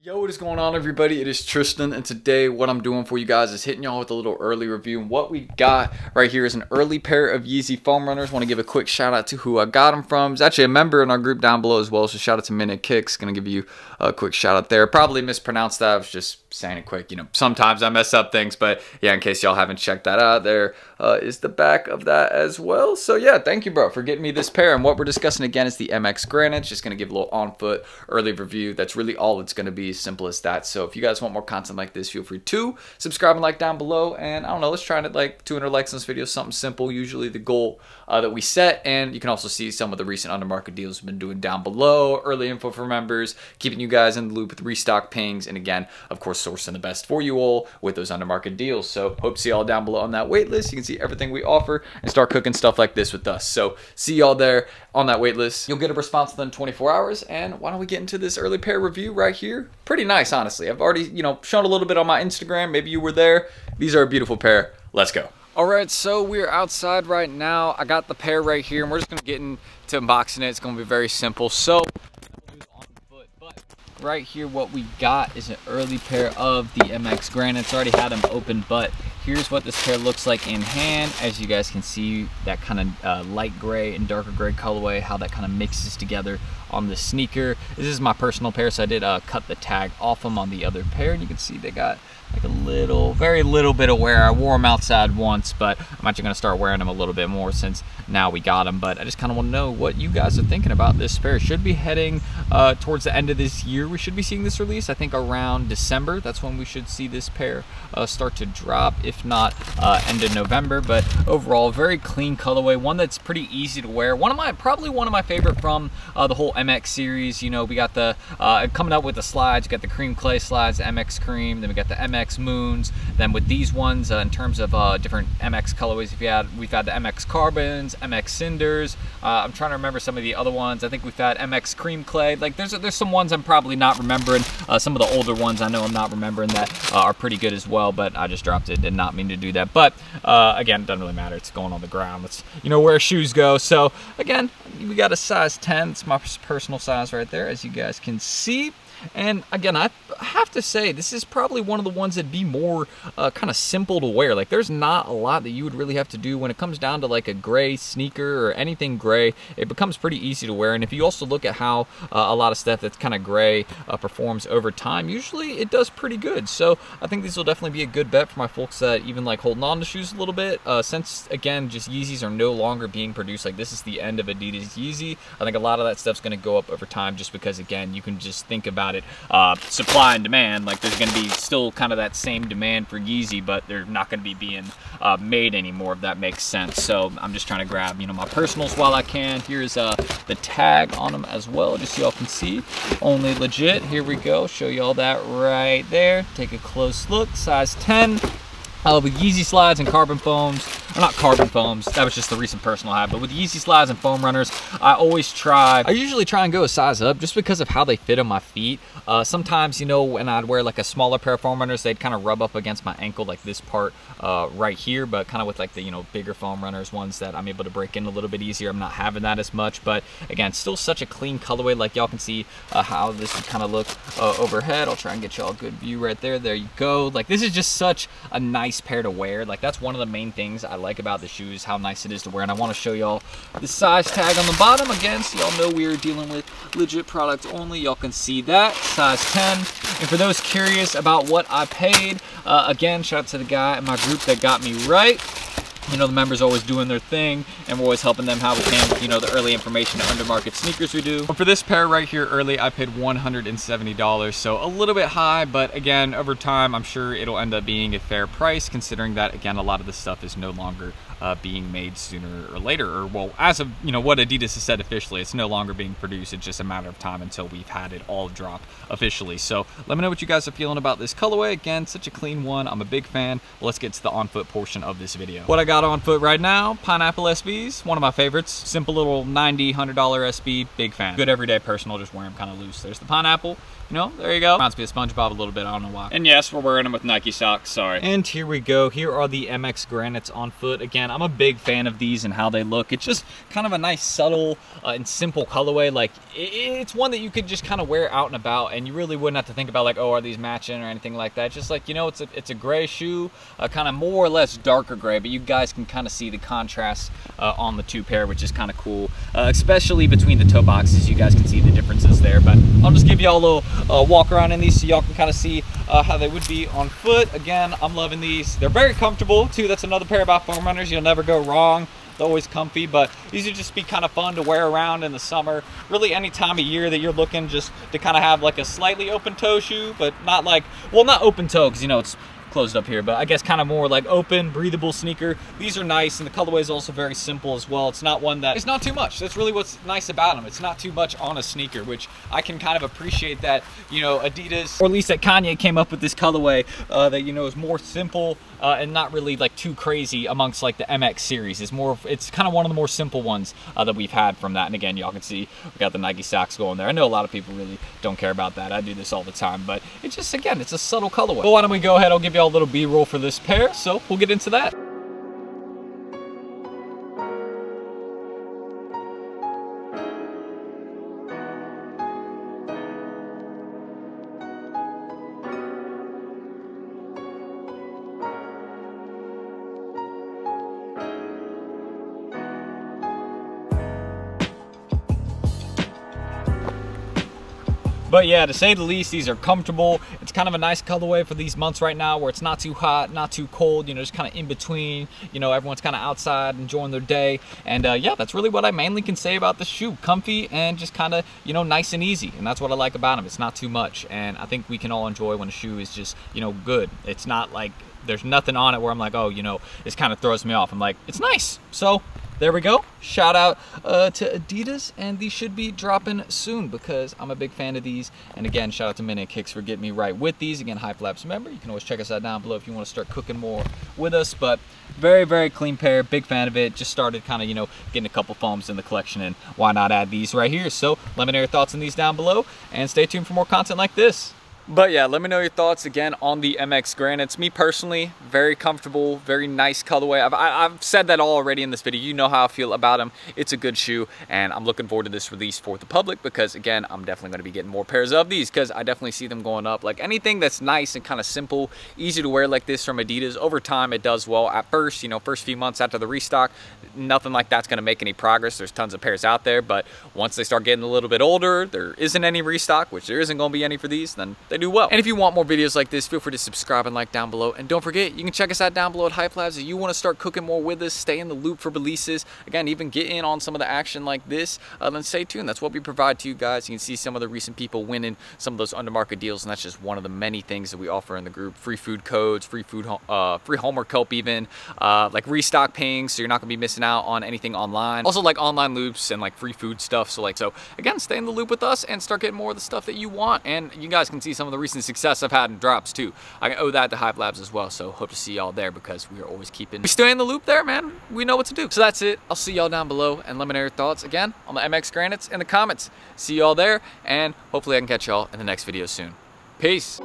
Yo, what is going on, everybody? It is Tristan, and today what I'm doing for you guys is hitting y'all with a little early review. And what we got right here is an early pair of Yeezy foam runners. Want to give a quick shout out to who I got them from. It's actually a member in our group down below as well, so shout out to Minute Kicks. Gonna give you a quick shout out there. Probably mispronounced that. I was just saying it quick. You know, sometimes I mess up things, but yeah, in case y'all haven't checked that out, there is the back of that as well. So yeah, thank you, bro, for getting me this pair. And what we're discussing again is the MX Granite. Just gonna give a little on foot early review. That's really all it's gonna be. Simple as that. So if you guys want more content like this, feel free to subscribe and like down below. And I don't know, let's try to like 200 likes on this video, something simple, usually the goal that we set. And you can also see some of the recent undermarket deals we've been doing down below, early info for members, keeping you guys in the loop with restock pings, and again, of course, sourcing the best for you all with those undermarket deals. So hope to see y'all down below on that wait list. You can see everything we offer and start cooking stuff like this with us. So see y'all there on that wait list. You'll get a response within 24 hours. And why don't we get into this early pair review right here? Pretty nice, honestly. I've already, you know, shown a little bit on my Instagram. Maybe you were there. These are a beautiful pair. Let's go. All right, so we're outside right now. I got the pair right here, and we're just gonna get into unboxing it. It's gonna be very simple. So on foot, but right here, what we got is an early pair of the MX Granites. Already had them open, but here's what this pair looks like in hand. As you guys can see, that kind of light gray and darker gray colorway, how that kind of mixes together on the sneaker. This is my personal pair, so I did cut the tag off them on the other pair, and you can see they got like a little, very little bit of wear. I wore them outside once, but I'm actually gonna start wearing them a little bit more since now we got them. But I just kind of want to know what you guys are thinking about this pair. Should be heading towards the end of this year. We should be seeing this release, I think around December. That's when we should see this pair start to drop, if not end of November. But overall, very clean colorway, one that's pretty easy to wear. Probably one of my favorite from the whole MX series. You know, we got the coming up with the slides. You got the cream clay slides, the MX cream, then we got the MX moons. Then with these ones, in terms of different MX colorways, we've had the MX carbons, MX cinders. I'm trying to remember some of the other ones. I think we've had MX cream clay. Like there's some ones I'm probably not remembering. Some of the older ones I know I'm not remembering that are pretty good as well. But I just dropped it. Did not mean to do that. But again, it doesn't really matter. It's going on the ground. It's, you know, where shoes go. So again, we got a size 10. It's my personal size right there, as you guys can see. And again, I have to say, this is probably one of the ones that'd be more kind of simple to wear. Like, there's not a lot that you would really have to do when it comes down to like a gray sneaker or anything gray. It becomes pretty easy to wear. And if you also look at how a lot of stuff that's kind of gray performs over time, usually it does pretty good. So I think these will definitely be a good bet for my folks that even like holding on to shoes a little bit. Since again, just Yeezys are no longer being produced. Like, this is the end of Adidas Yeezy. I think a lot of that stuff's going to go up over time, just because again, you can just think about it, supply and demand. Like, there's going to be still kind of that same demand for Yeezy, but they're not going to be being made anymore, if that makes sense. So I'm just trying to grab, you know, my personals while I can. Here's the tag on them as well, just so y'all can see. Only legit. Here we go. Show y'all that right there. Take a close look. Size 10. With Yeezy slides and carbon foams, or not carbon foams, that was just the recent personal I have, but with Yeezy slides and foam runners, I usually try and go a size up just because of how they fit on my feet. Sometimes, you know, when I'd wear like a smaller pair of foam runners, they'd kind of rub up against my ankle, like this part right here, but kind of with like the, you know, bigger foam runners, ones that I'm able to break in a little bit easier, I'm not having that as much. But again, still such a clean colorway. Like, y'all can see how this would kind of look overhead. I'll try and get y'all a good view right there. There you go. Like, this is just such a nice pair to wear. Like, that's one of the main things I like about the shoes, how nice it is to wear. And I want to show y'all the size tag on the bottom again, so y'all know we're dealing with legit product only. Y'all can see that size 10. And for those curious about what I paid, again, shout out to the guy in my group that got me right. You know, the members are always doing their thing, and we're always helping them how we can with, you know, the early information to undermarket sneakers we do. For this pair right here early, I paid $170, so a little bit high, but again, over time, I'm sure it'll end up being a fair price, considering that, again, a lot of this stuff is no longer being made sooner or later, or well, as of, you know, what Adidas has said officially, it's no longer being produced. It's just a matter of time until we've had it all drop officially. So let me know what you guys are feeling about this colorway. Again, such a clean one. I'm a big fan. Let's get to the on foot portion of this video. What I got on foot right now, pineapple SBs, one of my favorites. Simple little $90, $100 SB, big fan. Good everyday personal, just wear them kind of loose. There's the pineapple. You know, there you go. Reminds me of SpongeBob a little bit, I don't know why. And yes, we're wearing them with Nike socks, sorry. And here we go. Here are the MX Granites on foot. Again, I'm a big fan of these and how they look. It's just kind of a nice, subtle, and simple colorway. Like, it's one that you could just kind of wear out and about, and you really wouldn't have to think about, like, oh, are these matching or anything like that. Just like, you know, it's a gray shoe, kind of more or less darker gray, but you guys can kind of see the contrast on the two pair, which is kind of cool, especially between the toe boxes. You guys can see the differences there, but I'll just give y'all a little walk around in these so y'all can kind of see how they would be on foot. Again, I'm loving these. They're very comfortable too. That's another pair about foam runners. You'll never go wrong. They're always comfy, but these would just be kind of fun to wear around in the summer. Really any time of year that you're looking just to kind of have like a slightly open toe shoe, but not like, well, not open toe, because you know it's closed up here, but I guess kind of more like open, breathable sneaker. These are nice, and the colorway is also very simple as well. It's not one that, it's not too much. That's really what's nice about them. It's not too much on a sneaker, which I can kind of appreciate that, you know, Adidas, or at least that Kanye came up with this colorway that, you know, is more simple and not really like too crazy amongst like the MX series. It's kind of one of the more simple ones that we've had from that. And again, y'all can see we got the Nike socks going there. I know a lot of people really don't care about that. I do this all the time, but it's just, again, it's a subtle colorway. Well, why don't we go ahead, I'll give you a little B-roll for this pair, so we'll get into that. But yeah, to say the least, these are comfortable. It's kind of a nice colorway for these months right now where it's not too hot, not too cold, you know, just kind of in between. You know, everyone's kind of outside enjoying their day. And yeah, that's really what I mainly can say about the shoe. Comfy and just kind of, you know, nice and easy. And that's what I like about them. It's not too much. And I think we can all enjoy when a shoe is just, you know, good. It's not like there's nothing on it where I'm like, oh, you know, this kind of throws me off. I'm like, it's nice. So there we go. Shout out to Adidas, and these should be dropping soon because I'm a big fan of these. And again, shout out to Minute Kicks for getting me right with these. Again, HYPELABS member. You can always check us out down below if you want to start cooking more with us. But very, very clean pair. Big fan of it. Just started kind of, you know, getting a couple foams in the collection, and why not add these right here? So let me know your thoughts on these down below, and stay tuned for more content like this. But yeah, let me know your thoughts again on the MX Granites. Me personally, very comfortable, very nice colorway. I've said that all already in this video. You know how I feel about them. It's a good shoe, and I'm looking forward to this release for the public because, again, I'm definitely going to be getting more pairs of these because I definitely see them going up. Like anything that's nice and kind of simple, easy to wear like this from Adidas, over time it does well. At first, you know, first few months after the restock, nothing like that's going to make any progress. There's tons of pairs out there, but once they start getting a little bit older, there isn't any restock, which there isn't going to be any for these, then they do well. And if you want more videos like this, feel free to subscribe and like down below. And don't forget, you can check us out down below at HYPELABS. If you want to start cooking more with us, stay in the loop for releases, again, even get in on some of the action like this, then stay tuned. That's what we provide to you guys. You can see some of the recent people winning some of those undermarket deals, and that's just one of the many things that we offer in the group. Free food codes, free homework help even, like restock pings, so you're not going to be missing out on anything online. Also like online loops and like free food stuff. So again, stay in the loop with us and start getting more of the stuff that you want. And you guys can see some of the recent success I've had in drops too. I owe that to HYPELABS as well, so hope to see y'all there because we are always we stay in the loop there, man. We know what to do. So that's it. I'll see y'all down below, and let me know your thoughts again on the MX Granites in the comments. See y'all there, and hopefully I can catch y'all in the next video soon. Peace.